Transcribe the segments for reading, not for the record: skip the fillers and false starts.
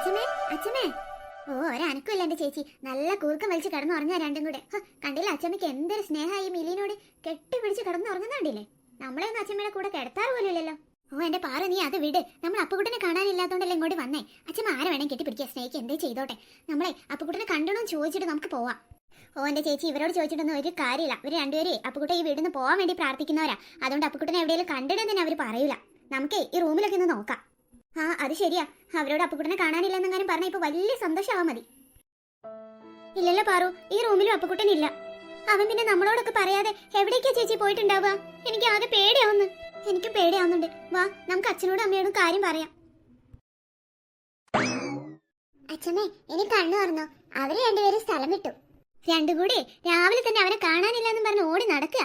അച്ഛമ്മേ അച്ഛമ്മേ. ഓ ഒരനക്കുമില്ല എന്റെ ചേച്ചി. നല്ല കൂർക്കം വലിച്ച് കിടന്നുറങ്ങാ രണ്ടും കൂടെ. കണ്ടില്ല അച്ഛമ്മയ്ക്ക് എന്തൊരു സ്നേഹമായി മിലിനോട് കെട്ടിപ്പിടിച്ച് കിടന്നുറങ്ങുന്നുണ്ടില്ലേ. നമ്മളെ ഒന്നും അച്ഛമ്മയുടെ കൂടെ കിടത്താറ് പോലും ഇല്ലല്ലോ. ഓ എന്റെ പാറ നീ അത് വിട്. നമ്മൾ അപ്പുകുട്ടനെ കാണാനില്ലാത്തോണ്ടല്ലേ ഇങ്ങോട്ട് വന്നേ. അച്ഛമ്മ ആരെ വേണേ കെട്ടിപ്പിടിക്കുക, സ്നേഹിക്കുക, എന്തേ ചെയ്തോട്ടെ. നമ്മളെ അപ്പുകുട്ടനെ കണ്ടോന്ന് ചോദിച്ചിട്ട് നമുക്ക് പോവാം. ഓ എന്റെ ചേച്ചി ഇവരോട് ചോദിച്ചിട്ടൊന്നും ഒരു കാര്യമില്ല. ഇവർ രണ്ടുപേരെ അപ്പുകുട്ട ഈ വീടിന്ന് പോകാൻ വേണ്ടി പ്രാർത്ഥിക്കുന്നവരാ. അതുകൊണ്ട് അപ്പുകുട്ടനെ എവിടെയെങ്കിലും കണ്ടിടുന്ന തന്നെ അവർ പറയൂല. നമുക്ക് ഈ റൂമിലൊക്കെ ഒന്ന് നോക്കാം. ആ അത് ശരിയാ. അവരോട് അപ്പുകുട്ടനെ കാണാനില്ലെന്നെങ്ങാനും പറഞ്ഞ ഇപ്പൊ വലിയ സന്തോഷമാവാൻ മതി. ഇല്ലല്ലോ പാറു, ഈ റൂമിലും അപ്പുകുട്ടനില്ല. അവൻ പിന്നെ നമ്മളോടൊക്കെ പറയാതെ എവിടേക്കാ ചേച്ചി പോയിട്ടുണ്ടാവുക? എനിക്ക് ആകെ പേടിയാവുന്നു. എനിക്കും പേടിയാവുന്നുണ്ട്. വാ നമുക്ക് അച്ഛനോടും അമ്മയോടും കാര്യം പറയാം. അച്ഛമ്മേ ഇനി കണ്ണു തുറന്നോ. അവര് രണ്ടുപേരും സ്ഥലം വിട്ടു. രണ്ടും കൂടി രാവിലെ തന്നെ അവനെ കാണാനില്ലെന്നും പറഞ്ഞ് ഓടി നടക്കുക.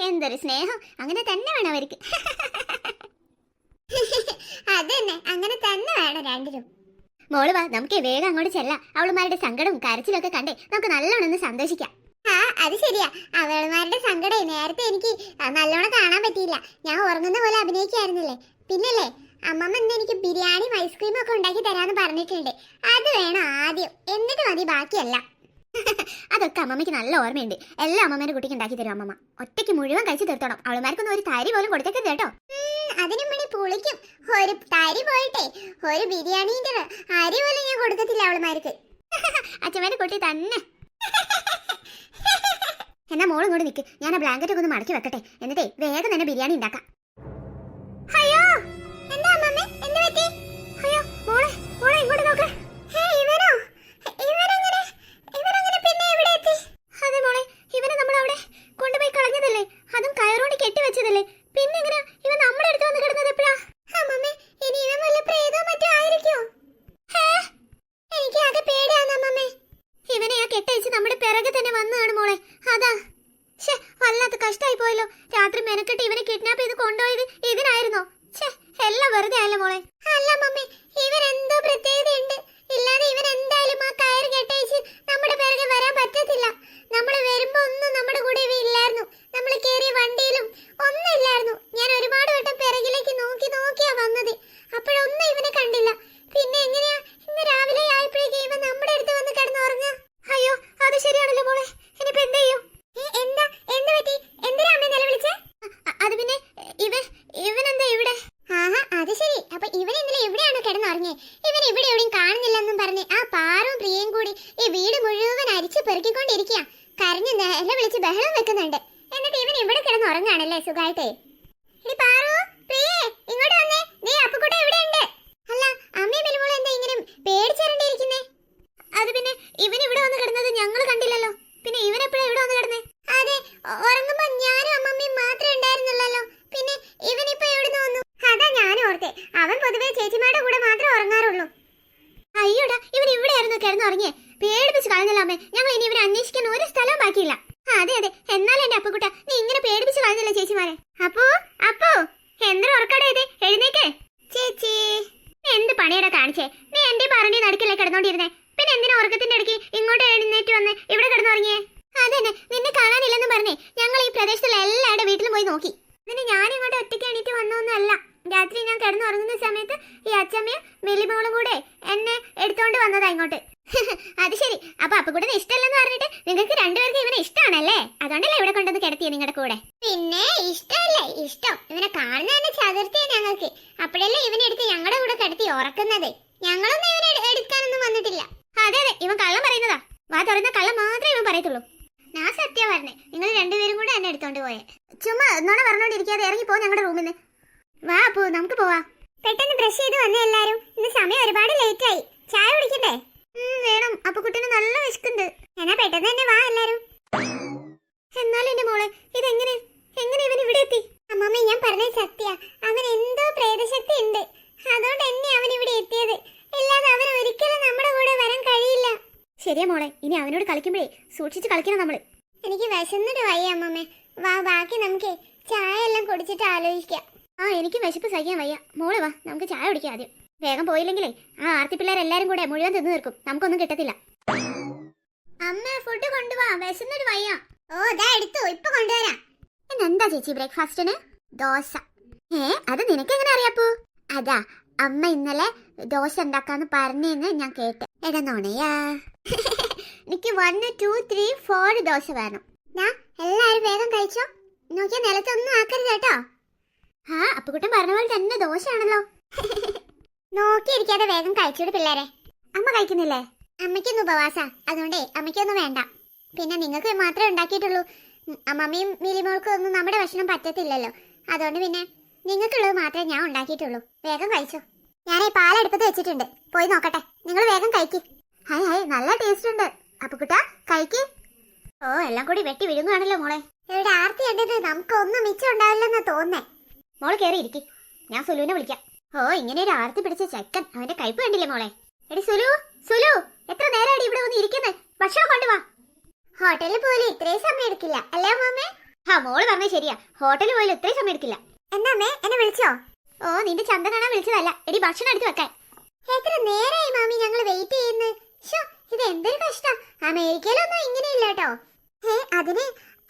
എന്തൊരു സ്നേഹം. അങ്ങനെ തന്നെ വേണം അവർക്ക്. അതന്നെ, അങ്ങനെ തന്നെ വേണം രണ്ടിനും. മോള് വാ, നമുക്ക് വേഗം അങ്ങോട്ട് ചെല്ലാം. അവളുമാരുടെ സങ്കടവും കരച്ചിലൊക്കെ കണ്ടേ നമുക്ക് നല്ലോണം സന്തോഷിക്കാം. ആ അത് ശരിയാ. അവളുമാരുടെ സങ്കടേ നേരത്തെ എനിക്ക് നല്ലോണം കാണാൻ പറ്റിയില്ല. ഞാൻ ഉറങ്ങുന്ന പോലെ അഭിനയിക്കായിരുന്നില്ലേ. പിന്നല്ലേ അമ്മമ്മ ഇന്ന് എനിക്ക് ബിരിയാണിയും ഐസ്ക്രീമും ഒക്കെ ഉണ്ടാക്കി തരാന്ന് പറഞ്ഞിട്ടുണ്ട്. അത് വേണം ആദ്യം, എന്നിട്ട് മതി ബാക്കിയല്ല. അതൊക്കെ അമ്മമ്മയ്ക്ക് നല്ല ഓർമ്മയുണ്ട്. എല്ലാം അമ്മമ്മേന്റെ കുട്ടിക്ക് ഉണ്ടാക്കി തരും അമ്മമ്മ. ഒറ്റയ്ക്ക് മുഴുവൻ കഴിച്ചു തീർത്തോണം. അവളുമാർക്കൊന്നും ഒരു തരി പോലും കൊടുത്തേക്കരുത് കേട്ടോ. അതിനും മണി പുളിക്കും. ഒരു തരി പോയിട്ടെ ഒരു ബിരിയാണീന്റെ അരി പോലും ഞാൻ കൊടുക്കത്തില്ല അവളുമാർക്ക്. അച്ഛമ്മേന്റെ കുട്ടി തന്നെ. എന്നാ മോളും കൂടി നിൽക്ക്. ഞാൻ ആ ബ്ലാങ്കറ്റ് ഒക്കെ ഒന്ന് മടക്കി വെക്കട്ടെ. എന്നിട്ടേ വേഗം തന്നെ ബിരിയാണി ഉണ്ടാക്കാം. അയ്യോ എന്താ അമ്മമ്മേ, എന്ത് പറ്റി? അയ്യോ മോളെ മോളെ ഇങ്ങോട്ട് നോക്ക്. അതെ മോളെ, ഇവനെ നമ്മൾ അവിടെ കൊണ്ടുപോയി കളഞ്ഞതല്ലേ. അതും കയറോണ്ട് കെട്ടിവെച്ചതല്ലേ. പിന്നെ എങ്ങനെയാ ഇവൻ നമ്മുടെ അടുത്ത് വന്ന് കിടന്നത് എപ്പോഴാ? അമ്മമ്മേ ഇനി ഇവൻ വല്ല പ്രേതോ മറ്റോ ആയിരിക്കോ? എനിക്ക് ആകെ പേടിയാന്ന് അമ്മമ്മേ. ഇവനെ ആ കെട്ടയച്ച് നമ്മുടെ പിറകെ തന്നെ വന്നതാണ് മോളെ. അതാ വല്ലാത്ത കഷ്ടായി പോയല്ലോ. രാത്രി മെനക്കെട്ട് ഇവനെ കിഡ്നാപ്പ് ചെയ്ത് കൊണ്ടുപോയത് ഇതിനായിരുന്നോ? എല്ലാം വെറുതെ ആയല്ലോ മോളെ. അല്ല മമ്മി, ഇവൻ എന്തോ പ്രത്യേകതയുണ്ട്. ഇല്ലാതെ ഇവൻ എന്തായാലും ആ കയറ് കെട്ടയച്ച് നമ്മുടെ പിറകെ വരാൻ പറ്റത്തില്ല. നമ്മൾ വരുമ്പോ ഒന്നും നമ്മുടെ കൂടെ ഇവ ഇല്ലായിരുന്നു. നമ്മൾ കേറിയ വണ്ടിയിലും ഒന്നും ഇല്ലായിരുന്നു. ഞാൻ ഒരുപാട് വട്ടം പിറകിലേക്ക് നോക്കിയാ വന്നത്. അപ്പോഴൊന്നും ഇവനെ കണ്ടില്ല. പിന്നെ എങ്ങനെയാ ഇന്ന് രാവിലെ ആയപ്പോഴേക്കും ഇവൻ നമ്മുടെ അടുത്ത് വന്ന് കിടന്നുറങ്ങാ? അയ്യോ അത് ശരിയാണല്ലോ മോളെ. ഇനിയിപ്പോ എന്ത് ചെയ്യും? എന്താ എന്ത് പറ്റി? എന്തിനാ അമ്മ നിലവിളിച്ചേ? അത് പിന്നെ ഇവനെന്താ ഇവിടെ? ആഹാ അത് ശരി. അപ്പൊ ഇവൻ ഇന്നലെ എവിടെയാണ് കിടന്നുറങ്ങേ? ഇവൻ ഇവിടെ എവിടെയും കാണുന്നില്ലെന്നും പറഞ്ഞ് ആ പാറും പ്രിയയും കൂടി ഈ വീട് മുഴുവൻ അരിച്ചു പെറുക്കിക്കൊണ്ടിരിക്കുക. കരഞ്ഞ് നിലവിളിച്ച് ബഹളം വെക്കുന്നുണ്ട്. എന്നിട്ട് ഇവൻ ഇവിടെ കിടന്നുറങ്ങാണല്ലേ സുഖായിട്ടേ. ഇനി പാറു പ്രിയേ ഇങ്ങോട്ട് വന്നേ. നീ അപ്പുകുട്ട ഇവിടെ ഉണ്ട്. അല്ല അമ്മയും മിലുമോളും എന്താ ഇങ്ങനെ പേടിച്ചേരണ്ടിരിക്കുന്നേ? അത് പിന്നെ ഇവൻ ഇവിടെ വന്ന് കിടന്നത് ഞങ്ങൾ കണ്ടില്ലല്ലോ. പിന്നെ ഇവൻ എപ്പോഴാ ഇവിടെ വന്ന് കിടന്നേ? അതെ, ഉറങ്ങുമ്പോ ഞാനും അമ്മമ്മയും മാത്രമേ ഉണ്ടായിരുന്നുള്ളല്ലോ. പിന്നെ ഇവനിപ്പോ എവിടെ വന്നു? അതാ ഞാനും ഓർത്തെ. അവൻ പൊതുവെ ചേച്ചിമാരുടെ കൂടെ മാത്രമേ ഉറങ്ങാറുള്ളൂ. അയ്യോടാ, ഇവൻ ഇവിടെയായിരുന്നു കിടന്നുറങ്ങിയേ. പേടിപ്പിച്ച് കളഞ്ഞല്ലോ അമ്മേ. ഞങ്ങൾ ഇനി ഇവരെ അന്വേഷിക്കാൻ ഒരു സ്ഥലവും ബാക്കിയില്ല. അതെ അതെ, എന്നാലും എന്റെ അപ്പുകുട്ട നീ ഇങ്ങനെ പേടിപ്പിച്ച് കളഞ്ഞല്ലോ ചേച്ചിമാരെ. അപ്പോ എന്തൊരു ഉറക്കടേ ഇത്? എഴുന്നേക്കേ. ചേച്ചി എന്ത് പണിയടാ കാണിച്ചേ? നീ എന്റെ പറഞ്ഞി നടുക്കല്ലേ കിടന്നോണ്ടിരുന്നേ. പിന്നെ എന്തിനാ ഉറക്കത്തിന്റെ ഇടയ്ക്ക് ഇങ്ങോട്ട് എഴുന്നേറ്റ് വന്ന് ഇവിടെ കിടന്നുറങ്ങിയേ? അതന്നെ, നിന്നെ കാണാനില്ലെന്ന് പറഞ്ഞേ ഞങ്ങൾ ഈ പ്രദേശത്തുള്ള എല്ലാവരുടെ വീട്ടിലും പോയി നോക്കി. പിന്നെ ഞാൻ ഇങ്ങോട്ട് ഒറ്റയ്ക്ക് എണീറ്റ് വന്നൊന്നുമല്ല. രാത്രി ഞാൻ കിടന്നുറങ്ങുന്ന സമയത്ത് ഈ അച്ഛമ്മയും മിലിമോളും കൂടെ എന്നെ എടുത്തോണ്ട് വന്നതാ ഇങ്ങോട്ട്. അത് ശരി. അപ്പൊ അപ്പുകുട്ടനെ ഇഷ്ടമല്ലെന്ന് പറഞ്ഞിട്ട് നിങ്ങൾക്ക് രണ്ടുപേർക്ക് ഇവനെ ഇഷ്ടമാണല്ലേ? അതുകൊണ്ടല്ലേ ഇവിടെ കൊണ്ടുവന്ന് കിടത്തിയ നിങ്ങളുടെ കൂടെ? പിന്നെ ഇഷ്ടമല്ലേ? ഇഷ്ടം. ഇവനെ കാണുന്ന തന്നെ ചതുർത്തിയ ഞങ്ങൾക്ക്. അപ്പോഴല്ലേ ഇവനെ എടുത്ത് ഞങ്ങളുടെ കൂടെ കിടത്തി ഉറക്കുന്നത്. ഞങ്ങളൊന്നും ഇവനെ എടുക്കാനൊന്നും വന്നിട്ടില്ല. അതെ അതെ, ഇവൻ കള്ളം പറയുന്നതാ. വാ തുറന്ന കള്ളം മാത്രമേ ഇവൻ പറയത്തുള്ളൂ. ഞാൻ സത്യം പറഞ്ഞേ, നിങ്ങൾ രണ്ടുപേരും കൂടെ എന്നെ എടുത്തോണ്ട് പോയെ. ചുമ്മാ എന്നോട് പറഞ്ഞോണ്ടിരിക്കാതെ ഇറങ്ങിപ്പോ ഞങ്ങളുടെ റൂമിൽ നിന്ന്. വാ അപ്പു നമുക്ക് പോവാ. പെട്ടെന്ന് ബ്രഷ് ചെയ്ത് വന്നേ എല്ലാരും. ഇന്ന് സമയം ഒരുപാട് ലേറ്റ് ആയി. ചായ കുടിക്കണ്ടേ? വേണം. അപ്പുകുട്ടന് നല്ല വിശക്കുണ്ട്. എന്നാ പെട്ടെന്ന് തന്നെ വാ എല്ലാരും. എന്നാലും എന്റെ മോളെ ഇതെങ്ങനെ ഇവൻ ഇവിടെ എത്തി? അമ്മമ്മ ഞാൻ പറഞ്ഞത് സത്യ. അവൻ എന്തോ പ്രേതശക്തി ഉണ്ട്. അതുകൊണ്ട് തന്നെ അവൻ ഇവിടെ എത്തിയത്. ഇല്ലാതെ അവൻ ഒരിക്കലും നമ്മുടെ കൂടെ വരാൻ കഴിയില്ല. ശരിയാ മോളെ, ഇനി അവനോട് കളിക്കുമ്പോഴേ സൂക്ഷിച്ച് കളിക്കണം നമ്മള്. എനിക്ക് വിശന്നിട്ട് വയ്യ അമ്മമ്മേ. വാ ബാക്കി നമുക്ക് ചായ എല്ലാം കുടിച്ചിട്ട് ആലോചിക്കാം. എനിക്ക് വിശപ്പ് സഹിക്കാൻ വയ്യ. മോള് വാ നമുക്ക് ചായ കുടിക്കാം ആദ്യം. വേഗം പോയില്ലെങ്കിലേ ആ ആർത്തി പിള്ളേരെല്ലാരും കൂടെ മുഴുവൻ തിന്നു തീർക്കും. നമുക്കൊന്നും കിട്ടത്തില്ല. അമ്മ ഫുഡ് കൊണ്ടുവാ, വിശന്നിട്ട് വയ്യ. ഓ ദാ എടുത്തു, ഇപ്പൊ കൊണ്ടുവരാം. എന്താ ചേച്ചി ബ്രേക്ക്ഫാസ്റ്റിന്? ദോശ. അത് നിനക്ക് എങ്ങനെ അറിയാപ്പൂ? അതാ അമ്മ ഇന്നലെ ദോശ ഉണ്ടാക്കാന്ന് പറഞ്ഞെന്ന് ഞാൻ കേട്ട്. എടാ നോണയാ. എനിക്ക് 1 2 3 4 ദോശ വേണം. എല്ലാരും വേഗം കഴിച്ചോ. നോക്കിയാ നിലത്തൊന്നും ആക്കരുത് കേട്ടോ. ആ അപ്പുകുട്ടൻ പറഞ്ഞ പോലെ തന്നെ ദോശയാണല്ലോ. നോക്കിയിരിക്കാതെ വേഗം കഴിച്ചോട് പിള്ളേരെ. അമ്മ കഴിക്കുന്നില്ലേ? അമ്മയ്ക്കൊന്നും ഉപവാസ, അതുകൊണ്ടേ അമ്മയ്ക്കൊന്നും വേണ്ട. പിന്നെ നിങ്ങൾക്ക് മാത്രമേ ഉണ്ടാക്കിയിട്ടുള്ളൂ. അമ്മമ്മയും മിലിമോൾക്കും ഒന്നും നമ്മുടെ ഭക്ഷണം പറ്റത്തില്ലല്ലോ. അതുകൊണ്ട് പിന്നെ നിങ്ങൾക്കുള്ളത് മാത്രമേ ഞാൻ ഉണ്ടാക്കിയിട്ടുള്ളൂ. വേഗം കഴിച്ചോ. ഞാനേ പാലെടുപ്പത്ത് വെച്ചിട്ടുണ്ട്, പോയി നോക്കട്ടെ. നിങ്ങൾ വേഗം കഴിക്ക്. ഹായ് ഹായ്, നല്ല ടേസ്റ്റ് ഉണ്ട്. അപ്പുകുട്ടാ കഴിക്ക്. ഓ എല്ലാം കൂടി വെട്ടി വിഴുങ്ങുകയാണല്ലോ മോളെ. ഇവിടെ ആർത്തി കണ്ടിട്ട് നമുക്ക് ഒന്നും മിച്ചം ഉണ്ടാവില്ലെന്നാ തോന്നേ. മോള് കയറി ഇരിക്കും, ഞാൻ സുലുവിനെ വിളിക്കാം. ഓ ഇങ്ങനെ ഒരു ആർത്തി പിടിച്ച ചെക്കൻ, അവന്റെ കയ്പ് കണ്ടില്ലേ മോളെ. എടി സുലു, സുലു എത്ര നേരമായിട്ട് ഇവിടെ വന്ന് ഇരിക്കുന്നത്? ഭക്ഷണം കൊണ്ടുവാ. ഹോട്ടലിൽ പോലും ഇത്രയും സമയം എടുക്കില്ല അല്ലേ അമ്മേ? ആ മോള് പറഞ്ഞത് ശരിയാ, ഹോട്ടലിൽ പോലും ഇത്രയും സമയം എടുക്കില്ല. എന്താ അമ്മേ, എന്നെ വിളിച്ചോ? ഓ നിന്റെ ചന്ത കാണാൻ വിളിച്ചതല്ല, എടി ഭക്ഷണം എടുത്ത് വെക്കാൻ. എത്ര നേരമായി മാമി ഞങ്ങൾ വെയിറ്റ് ചെയ്യുന്നു. ഇത് എന്തൊരു കഷ്ടം. അമേരിക്കയിലൊന്നും ഇങ്ങനെയില്ല കേട്ടോ. അതിന്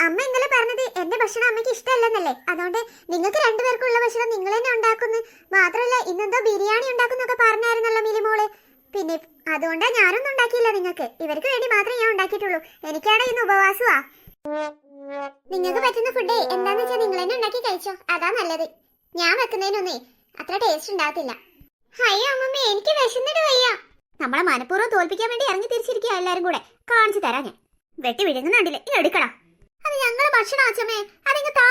അമ്മ ഇന്നലെ പറഞ്ഞത് എന്റെ ഭക്ഷണം അമ്മയ്ക്ക് ഇഷ്ടമല്ലെന്നല്ലേ. അതുകൊണ്ട് നിങ്ങൾക്ക് രണ്ടുപേർക്കുള്ള ഭക്ഷണം നിങ്ങൾ തന്നെ ഉണ്ടാക്കുന്നു. മാത്രമല്ല ഇന്നെന്തോ ബിരിയാണി ഉണ്ടാക്കുന്നൊക്കെ പറഞ്ഞായിരുന്നല്ലോ മിലിമോള്. പിന്നെ അതുകൊണ്ടാ ഞാനൊന്നും ഉണ്ടാക്കിയില്ല നിങ്ങൾക്ക്. ഇവർക്ക് വേണ്ടി മാത്രമേ ഞാൻ ഉണ്ടാക്കിയിട്ടുള്ളൂ. എനിക്കാണ് ഇന്ന് ഉപവാസമാ. നിങ്ങൾക്ക് പറ്റുന്ന ഫുഡേ എന്താന്ന് വെച്ചാൽ നിങ്ങൾ തന്നെ ഉണ്ടാക്കി കഴിച്ചോ, അതാ നല്ലത്. ഞാൻ വെക്കുന്നതിനൊന്നേ അത്ര ടേസ്റ്റ് ഉണ്ടാകത്തില്ല. അയ്യോ അമ്മമ്മേ, എനിക്ക് വിശന്നിട്ട് വയ്യ. നമ്മളെ മനഃപൂർവ്വം തോൽപ്പിക്കാൻ വേണ്ടി ഇറങ്ങി തിരിച്ചിരിക്കുക എല്ലാരും കൂടെ. കാണിച്ചു തരാം ഞാൻ. വെട്ടി വിഴുങ്ങുന്നുണ്ടില്ലേ, ഇത് എടുക്കണം. അത് ഞങ്ങളുടെ ഭക്ഷണം അച്ഛമ്മേ, അതിങ്ങ് താ.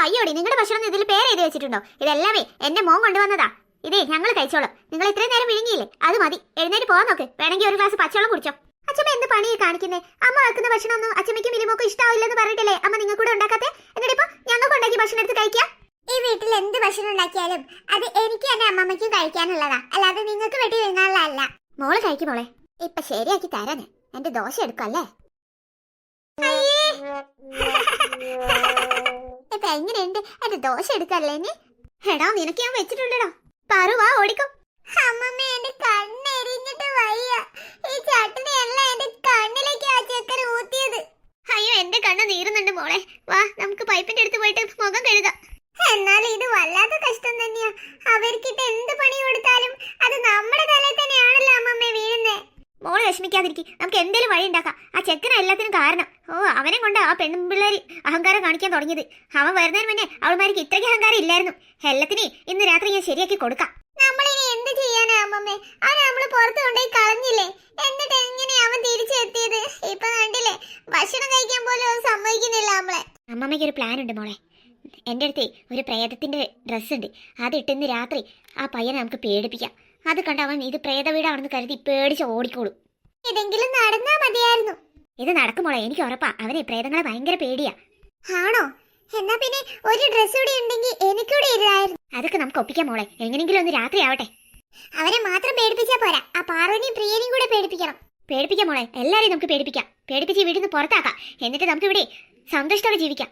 അയ്യോടി, നിങ്ങളുടെ ഭക്ഷണം ഇതിൽ പേര് എഴുതി വെച്ചിട്ടുണ്ടോ? ഇതെല്ലാമേ എന്റെ മോൻ കൊണ്ടുവന്നതാ. ഇതേ ഞങ്ങൾ കഴിച്ചോളൂ. നിങ്ങൾ ഇത്രയും നേരം വിഴുങ്ങിയില്ലേ, അത് മതി. എഴുന്നേറ്റ് പോകാൻ നോക്ക്. വേണമെങ്കിൽ ഒരു ഗ്ലാസ് പച്ചവെള്ളം കുടിച്ചോ. അച്ഛമ്മ എന്ത് പണിയെ കാണിക്കുന്നേ? അമ്മ വെക്കുന്ന ഭക്ഷണം ഒന്നും അച്ഛമ്മയ്ക്കും മിലിമോക്കും ഇഷ്ടാവില്ലെന്ന് പറഞ്ഞിട്ടില്ലേ അമ്മ നിങ്ങൾ കൂടെ ഉണ്ടാക്കാത്തെ? എന്നിട്ട് ഇപ്പൊ ഞങ്ങൾക്ക് ഉണ്ടാക്കി ഭക്ഷണം എടുത്ത് കഴിക്കാം. ഈ വീട്ടിൽ എന്ത് ഭക്ഷണം ഉണ്ടാക്കിയാലും അത് എനിക്ക് എന്റെ അമ്മമ്മയ്ക്കും കഴിക്കാനുള്ളതാ, അല്ലാതെ നിങ്ങൾക്ക് വെട്ടി വിഴുങ്ങാനുള്ളതല്ല. മോള് കഴിക്കും മോളെ. ഇപ്പൊ ശരിയാക്കി തരാന്. എന്റെ ദോശ എടുക്കല്ലേ. ഇപ്പൊ എങ്ങനെയുണ്ട് എന്റെ ദോശ എടുക്കല്ലേ? എടാ നിനക്ക് ഞാൻ വെച്ചിട്ടുണ്ടോ? പറവാ ഓടിക്കും. അമ്മമ്മ എന്റെ കണ്ണെരിഞ്ഞിട്ട് വയ്യ. ഈ ചട്ടണി എല്ലാം എന്റെ കണ്ണിലേക്ക് ആ ചെക്കൻ ഊത്തിയത്. അയ്യോ എന്റെ കണ്ണ് നീറുന്നുണ്ട് മോളെ. വാ നമുക്ക് പൈപ്പിന്റെ അടുത്ത് പോയിട്ട് മുഖം കഴുകാം. എന്നാലും ഇത് വല്ലാത്ത കഷ്ടം തന്നെയാ. അവർക്കിട്ട് എന്ത് പണി കൊടുത്താലും അത് നമ്മുടെ തലയിൽ തന്നെയാണല്ലോ അമ്മമ്മ വീഴുന്നേ. മോള് വിഷമിക്കാതിരിക്കും, നമുക്ക് എന്തേലും വഴി ഉണ്ടാക്കാം. ആ ചെക്കനാ എല്ലാത്തിനും കാരണം. ഓ അവനെ കൊണ്ട് ആ പെൺപിള്ളേര് അഹങ്കാരം കാണിക്കാൻ തുടങ്ങിയത്. അവൻ വരുന്നതിന് മുന്നേ അവൾമാർക്ക് ഇത്രയ്ക്ക് അഹങ്കാരം ഇല്ലായിരുന്നു. എല്ലാത്തിനെയും ഇന്ന് രാത്രി ഞാൻ ശരിയാക്കി കൊടുക്കാം. നമ്മളിനി എന്ത് ചെയ്യാനാ അമ്മമ്മേ? അത് നമ്മള് പുറത്ത് കൊണ്ടുപോയി കളഞ്ഞില്ലേ? എന്നിട്ട് എങ്ങനെയാ അവൻ തിരിച്ചെത്തിയത്? ഇപ്പൊ കണ്ടില്ലേ, ഭക്ഷണം കഴിക്കാൻ പോലും സമ്മതിക്കുന്നില്ല നമ്മളെ. അമ്മമ്മയ്ക്ക് ഒരു പ്ലാൻ ഉണ്ട് മോളെ. എൻ്റെ അടുത്ത് ഒരു പ്രേതത്തിന്റെ ഡ്രസ്സ് ഉണ്ട്. അതിട്ട് ഇന്ന് രാത്രി ആ പയ്യനെ നമുക്ക് പേടിപ്പിക്കാം. അത് കണ്ട് അവൻ ഇത് പ്രേത വീടാണെന്ന് കരുതി പേടിച്ച് ഓടിക്കോളും. ഇതെങ്കിലും നടന്നാ മതിയായിരുന്നു. ഇത് നടക്കും മോളെ, എനിക്ക് ഉറപ്പാ. അവനെ പ്രേതങ്ങളെ ഭയങ്കര പേടിയാ. ആണോ? എന്നാ പിന്നെ ഒരു ഡ്രസ് കൂടി ഉണ്ടെങ്കിൽ എനിക്കൂടെ ഇരുതായിരുന്നു. അതൊക്കെ നമുക്ക് ഒപ്പിക്കാം മോളെ. എങ്ങനെങ്കിലും ഒന്ന് രാത്രി ആവട്ടെ. അവരെ മാത്രം പേടിപ്പിച്ചാ പോരാ, ആ പാർവതിയും പ്രിയനെയും കൂടെ പേടിപ്പിക്കണം. പേടിപ്പിക്കാം മോളെ, എല്ലാരെയും നമുക്ക് പേടിപ്പിക്കാം. പേടിപ്പിച്ച് വീടിന്ന് പുറത്താക്കാം. എന്നിട്ട് നമുക്ക് ഇവിടെ സന്തോഷത്തോടെ ജീവിക്കാം.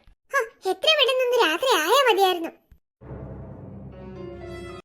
എത്ര വേണമെന്നൊന്ന് രാത്രി ആയാ മതിയായിരുന്നു.